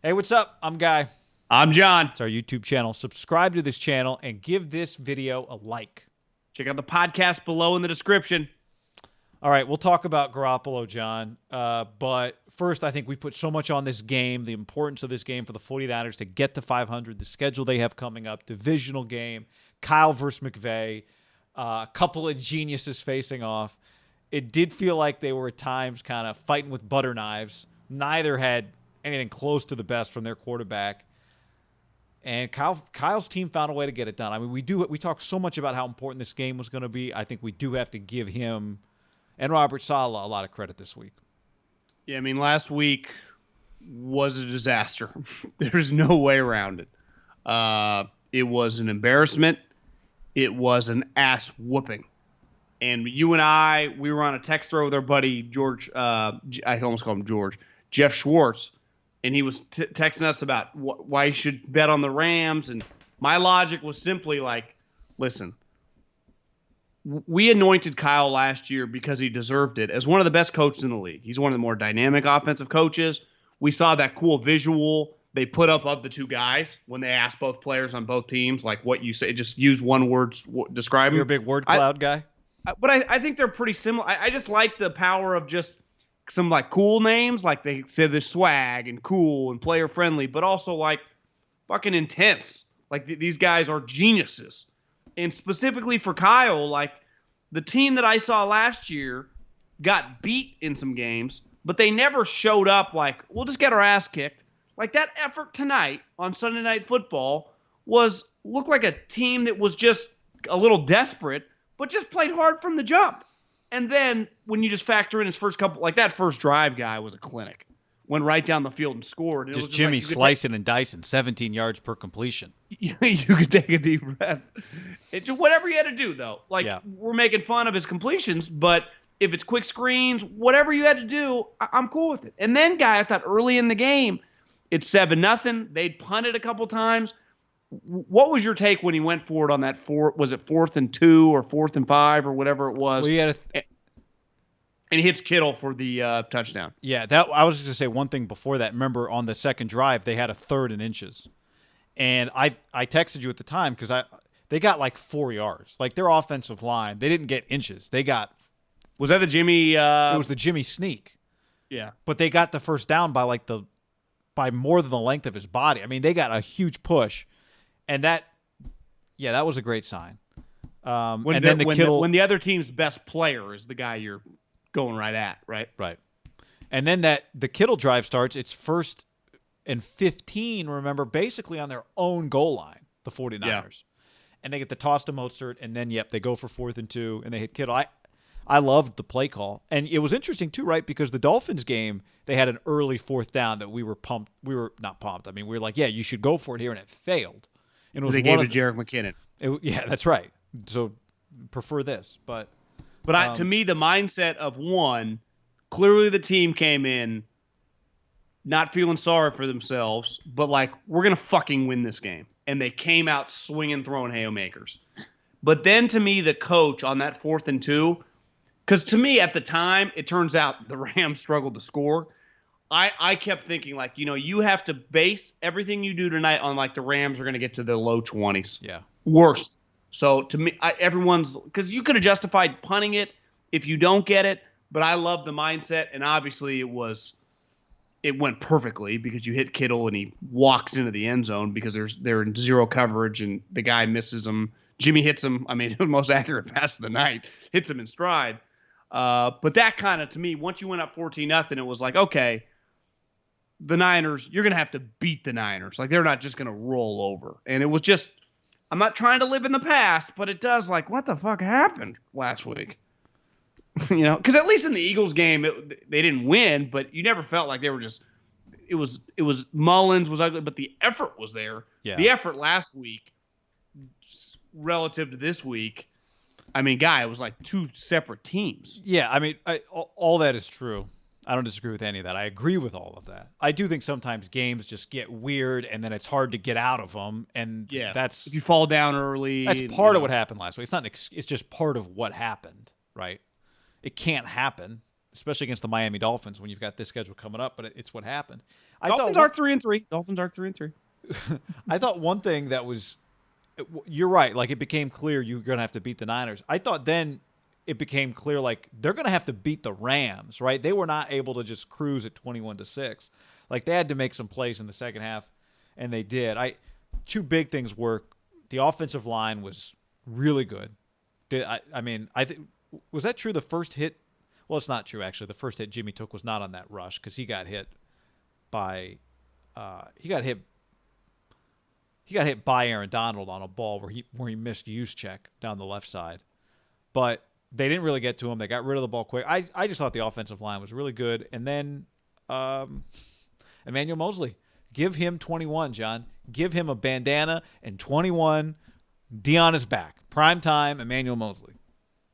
Hey, what's up? I'm Guy. I'm John. It's our YouTube channel. Subscribe to this channel and give this video a like. Check out the podcast below in the description. All right, we'll talk about Garoppolo, John. But first, I think we put so much on this game, the importance of this game for the 49ers to get to 500, the schedule they have coming up, divisional game, Kyle versus McVay, a couple of geniuses facing off. It did feel like they were at times kind of fighting with butter knives. Neither had anything close to the best from their quarterback. And Kyle's team found a way to get it done. I mean, we talk so much about how important this game was going to be. I think we do have to give him and Robert Saleh a lot of credit this week. Yeah, I mean, last week was a disaster. There's no way around it. It was an embarrassment. It was an ass whooping. And you and I, we were on a text thread with our buddy George. I almost call him George. Jeff Schwartz. And he was texting us about why you should bet on the Rams. And my logic was simply like, listen, we anointed Kyle last year because he deserved it as one of the best coaches in the league. He's one of the more dynamic offensive coaches. We saw that cool visual they put up of the two guys when they asked both players on both teams, like what you say, just use one word describe. You're a big word cloud guy? But I think they're pretty similar. I just like the power of just some like cool names, like they said the swag and cool and player friendly, but also like fucking intense. Like these guys are geniuses. And specifically for Kyle, like the team that I saw last year got beat in some games, but they never showed up like, we'll just get our ass kicked. Like that effort tonight on Sunday Night Football looked like a team that was just a little desperate, but just played hard from the jump. And then when you just factor in his first couple, like that first drive guy was a clinic. Went right down the field and scored. And just Jimmy like slicing and dicing, 17 yards per completion. You could take a deep breath. Whatever you had to do, though. Like, we're making fun of his completions, but if it's quick screens, whatever you had to do, I'm cool with it. And then, Guy, I thought early in the game, it's 7-0. They'd punted a couple times. What was your take when he went for it on that was it 4th and 2 or 4th and 5 or whatever it was? Well, and he hits Kittle for the touchdown. Yeah, I was going to say one thing before that. Remember, on the second drive, they had a 3rd and inches. And I texted you at the time because they got like 4 yards. Like their offensive line, they didn't get inches. They got – Was that the Jimmy it was the Jimmy sneak. Yeah. But they got the first down by by more than the length of his body. I mean, they got a huge push. And that was a great sign. When the other team's best player is the guy you're going right at, right? Right. And then the Kittle drive starts. It's 1st and 15, remember, basically on their own goal line, the 49ers. Yeah. And they get the toss to Mostert, and then, they go for 4th and 2, and they hit Kittle. I loved the play call. And it was interesting, too, right, because the Dolphins game, they had an early 4th down that we were pumped. We were not pumped. I mean, we were like, yeah, you should go for it here, and it failed. And it was they gave it to Jerick McKinnon. Yeah, that's right. So prefer this. But to me, the mindset of one, clearly the team came in not feeling sorry for themselves, but like, we're going to fucking win this game. And they came out swinging, throwing haymakers. But then to me, the coach on that 4th and 2, because to me at the time, it turns out the Rams struggled to score. I kept thinking, like, you have to base everything you do tonight on, like, the Rams are going to get to the low 20s. Yeah. Worst. So, to me, because you could have justified punting it if you don't get it, but I love the mindset, and obviously it went perfectly because you hit Kittle and he walks into the end zone because they're in zero coverage and the guy misses him. Jimmy hits him. I mean, the most accurate pass of the night. Hits him in stride. But that kind of, to me, once you went up 14-0, it was like, okay, the Niners, you're going to have to beat the Niners. Like, they're not just going to roll over. And it was just, I'm not trying to live in the past, but it does, like, what the fuck happened last week? Because at least in the Eagles game, they didn't win, but you never felt like they were just, it was Mullins was ugly, but the effort was there. Yeah. The effort last week relative to this week, I mean, Guy, it was like two separate teams. Yeah, I mean, all that is true. I don't disagree with any of that. I agree with all of that. I do think sometimes games just get weird, and then it's hard to get out of them. And that's if you fall down early. That's part of what happened last week. It's not. It's just part of what happened, right? It can't happen. especially against the Miami Dolphins when you've got this schedule coming up. But it's what happened. Dolphins are 3-3. Dolphins are 3-3. I thought one thing that was, you're right. Like it became clear you're going to have to beat the Niners. I thought then it became clear like they're going to have to beat the Rams. Right? They were not able to just cruise at 21-6. Like they had to make some plays in the second half, and they did. Two big things were the offensive line was really good. I think was that true? The first hit. Well, it's not true actually. The first hit Jimmy took was not on that rush because he got hit by by Aaron Donald on a ball where he missed Juszczyk down the left side. But they didn't really get to him. They got rid of the ball quick. I just thought the offensive line was really good. And then Emmanuel Mosley, give him 21, John. Give him a bandana and 21. Dion is back. Prime time, Emmanuel Mosley.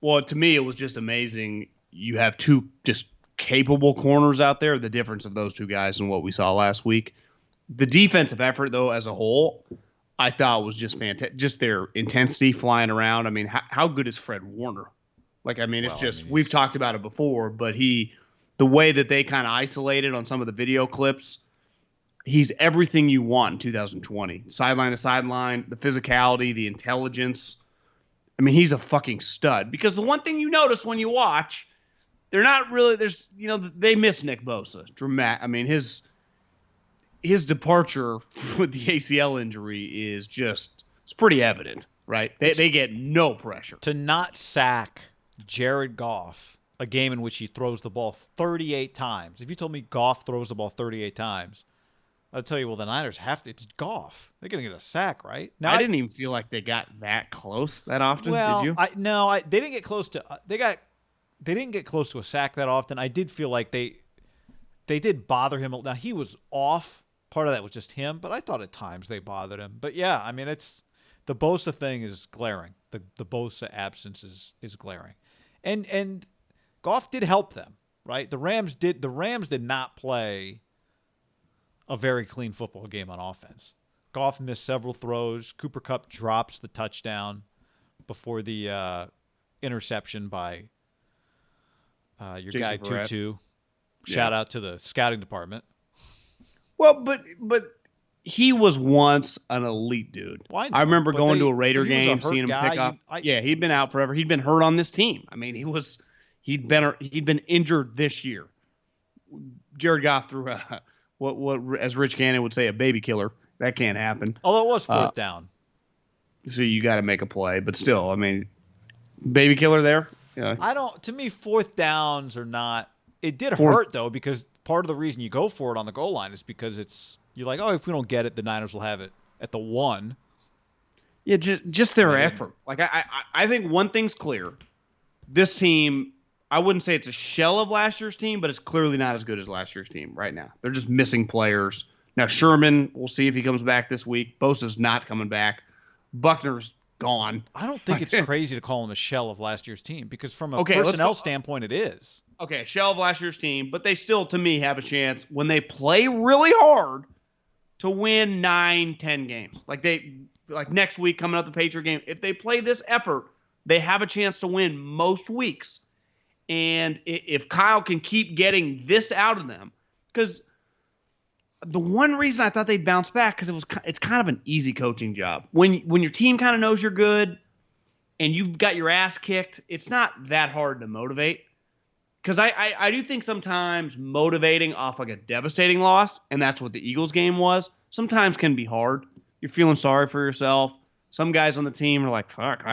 Well, to me, it was just amazing. You have two just capable corners out there. The difference of those two guys and what we saw last week. The defensive effort, though, as a whole, I thought was just fantastic. Just their intensity flying around. I mean, how good is Fred Warner? Like, I mean, it's we've talked about it before, but the way that they kind of isolated on some of the video clips, he's everything you want in 2020. Sideline to sideline, the physicality, the intelligence. I mean, he's a fucking stud. Because the one thing you notice when you watch, they're not really they miss Nick Bosa. I mean, his departure with the ACL injury is it's pretty evident, right? They get no pressure. To not sack Jared Goff, a game in which he throws the ball 38 times. If you told me Goff throws the ball 38 times, I'd tell you, well, the Niners have to. It's Goff. They're going to get a sack, right? Now, I didn't even feel like they got that close that often. Well, did you? They didn't get close to. They didn't get close to a sack that often. I did feel like they did bother him. Now he was off. Part of that was just him, but I thought at times they bothered him. But yeah, I mean, it's the Bosa thing is glaring. The Bosa absence is glaring, and Goff did help them, right? The Rams did not play a very clean football game on offense. Goff missed several throws. Cooper Kupp drops the touchdown before the interception by your Jason guy Verrett. Tutu. Shout out to the scouting department. Well, but he was once an elite dude. Well, I know, I remember but going to a Raider he was a game, hurt seeing him guy. pick up. Yeah, he'd been out forever. He'd been hurt on this team. I mean, he'd been injured this year. Jared Goff threw a what as Rich Gannon would say, a baby killer. That can't happen. Although it was fourth down. So you got to make a play, but still, I mean, baby killer there. Yeah. To me, fourth downs are not. It did hurt though, because part of the reason you go for it on the goal line is because you're like, oh, if we don't get it, the Niners will have it at the 1. Yeah, just their effort. Like I think one thing's clear. This team, I wouldn't say it's a shell of last year's team, but it's clearly not as good as last year's team right now. They're just missing players. Now Sherman, we'll see if he comes back this week. Bosa's not coming back. Buckner's gone. I don't think it's crazy to call him a shell of last year's team, because from a personnel standpoint, it is. Okay, shell of last year's team, but they still, to me, have a chance when they play really hard to win 9-10 games. Like next week coming up the Patriot game, if they play this effort, they have a chance to win most weeks. And if Kyle can keep getting this out of them, because the one reason I thought they'd bounce back, because it's kind of an easy coaching job. When your team kind of knows you're good and you've got your ass kicked, it's not that hard to motivate. Because I do think sometimes motivating off like a devastating loss, and that's what the Eagles game was, sometimes can be hard. You're feeling sorry for yourself. Some guys on the team are like, fuck,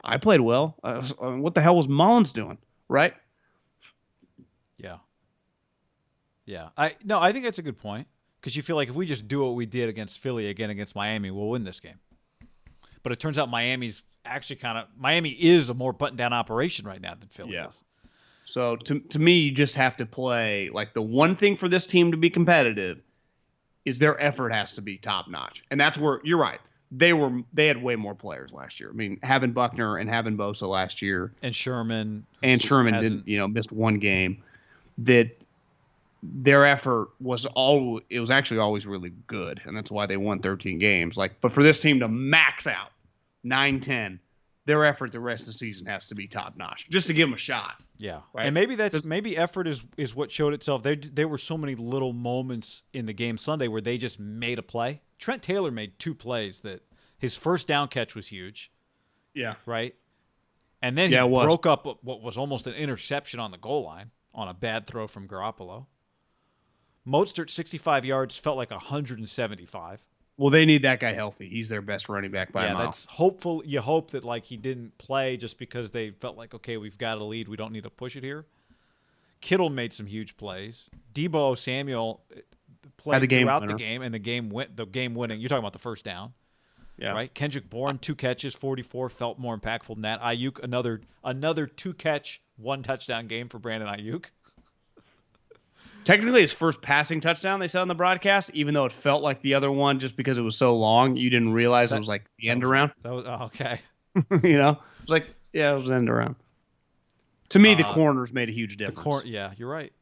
I played well. What the hell was Mullins doing, right? Yeah. Yeah. I think that's a good point, because you feel like if we just do what we did against Philly again against Miami, we'll win this game. But it turns out Miami is a more buttoned-down operation right now than Philly is. So to me, you just have to play. Like, the one thing for this team to be competitive is their effort has to be top notch, and that's where you're right. They had way more players last year. I mean, having Buckner and having Bosa last year, and Sherman didn't missed one game. That their effort was actually always really good, and that's why they won 13 games. But for this team to max out 9-10, their effort the rest of the season has to be top notch just to give them a shot. Yeah, right? And maybe effort is what showed itself. There were so many little moments in the game Sunday where they just made a play. Trent Taylor made 2 plays that his first down catch was huge. Yeah. Right. And then he broke up what was almost an interception on the goal line on a bad throw from Garoppolo. Mostert, 65 yards, felt like 175. Well, they need that guy healthy. He's their best running back by a mile. That's hopeful. You hope that he didn't play just because they felt like, okay, we've got a lead. We don't need to push it here. Kittle made some huge plays. Deebo Samuel played throughout the game, and the game winning. You're talking about the first down. Yeah. Right. Kendrick Bourne, 2 catches, 44, felt more impactful than that. Ayuk, another 2-catch, 1 touchdown game for Brandon Ayuk. Technically, his first passing touchdown, they said on the broadcast, even though it felt like the other one just because it was so long, you didn't realize it was like the end around. That was okay. It was like, it was end around. To me, the corners made a huge difference. Yeah, you're right.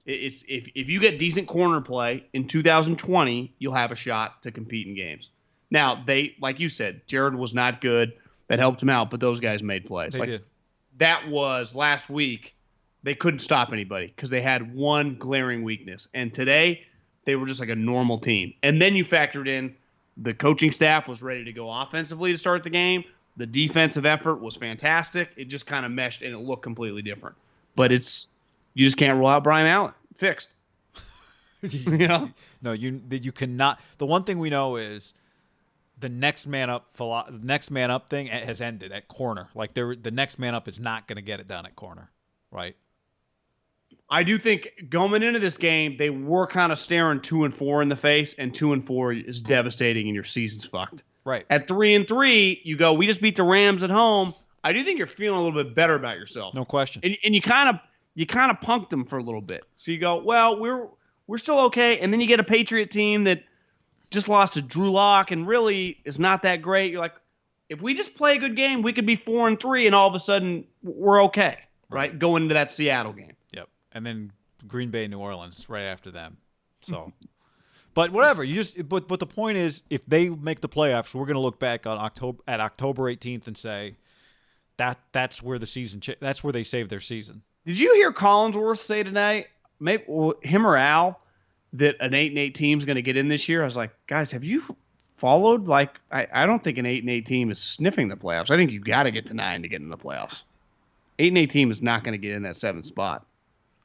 It's if you get decent corner play in 2020, you'll have a shot to compete in games. Now, they, like you said, Jared was not good. That helped him out, but those guys made plays. They did. That was last week. They couldn't stop anybody because they had one glaring weakness. And today, they were just like a normal team. And then you factored in the coaching staff was ready to go offensively to start the game. The defensive effort was fantastic. It just kind of meshed, and it looked completely different. But you just can't rule out Brian Allen. Fixed. No, you cannot. The one thing we know is the next man up thing has ended at corner. Like the next man up is not going to get it done at corner, right? I do think going into this game, they were kind of staring 2-4 in the face, and 2-4 is devastating, and your season's fucked. Right. At 3-3, you go, we just beat the Rams at home. I do think you're feeling a little bit better about yourself. No question. And you kind of punked them for a little bit. So you go, well, we're still okay, and then you get a Patriot team that just lost to Drew Lock and really is not that great. You're like, if we just play a good game, we could be 4-3, and all of a sudden we're okay, right? Going into that Seattle game. Yep. And then Green Bay, New Orleans right after them. So, but whatever. But the point is, if they make the playoffs, we're going to look back on October 18th and say that's where that's where they saved their season. Did you hear Collinsworth say today, maybe him or Al, that an 8-8 team is going to get in this year? I was like, guys, have you followed? Like, I don't think an 8-8 team is sniffing the playoffs. I think you got to get to 9 to get in the playoffs. 8-8 team is not going to get in that 7th spot.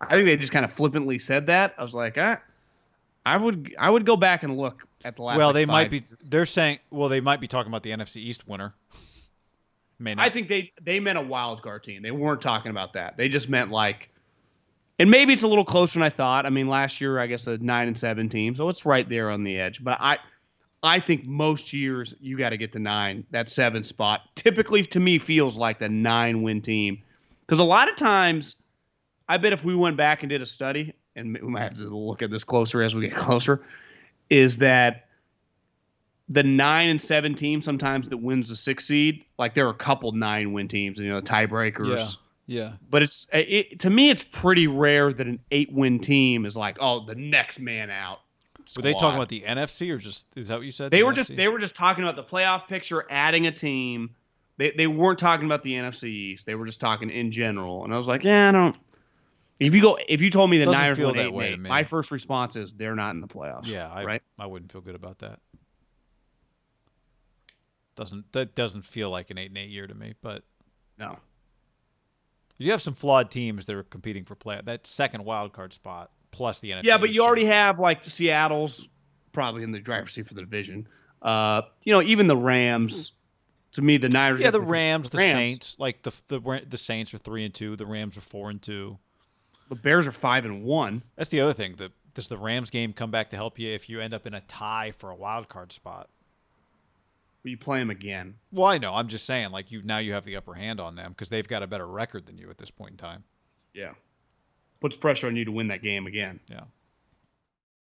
I think they just kind of flippantly said that. I was like, I would go back and look at the last. Well, they might be. They're saying. Well, they might be talking about the NFC East winner. I think they meant a wild card team. They weren't talking about that. They just meant like, and maybe it's a little closer than I thought. I mean, last year I guess a 9-7 team, so it's right there on the edge. But I think most years you got to get to 9. That 7th spot typically to me feels like the 9-win team, because a lot of times, I bet if we went back and did a study, and we might have to look at this closer as we get closer, is that the 9-7 team sometimes that wins the 6th seed, like there are a couple 9-win teams, the tiebreakers. Yeah. But to me, it's pretty rare that an 8-win team is like, oh, the next man out. Were they talking about the NFC or is that what you said? They were just talking about the playoff picture, adding a team. They weren't talking about the NFC East. They were just talking in general. And I was like, yeah, I don't. If you told me the Niners won 8-8, my first response is they're not in the playoffs. Yeah, right? I wouldn't feel good about that. That doesn't feel like an 8-8 year to me, but no. You have some flawed teams that are competing for that second wild card spot plus the NFC. Yeah, but you already have like Seattle's probably in the driver's seat for the division. Even the Rams. To me, the Niners. Yeah, the Rams, the Saints. Like the Saints are 3-2. The Rams are 4-2. The Bears are 5-1. That's the other thing. Does the Rams game come back to help you if you end up in a tie for a wild card spot? Will you play them again? Well, I know. I'm just saying, like now you have the upper hand on them because they've got a better record than you at this point in time. Yeah, puts pressure on you to win that game again. Yeah.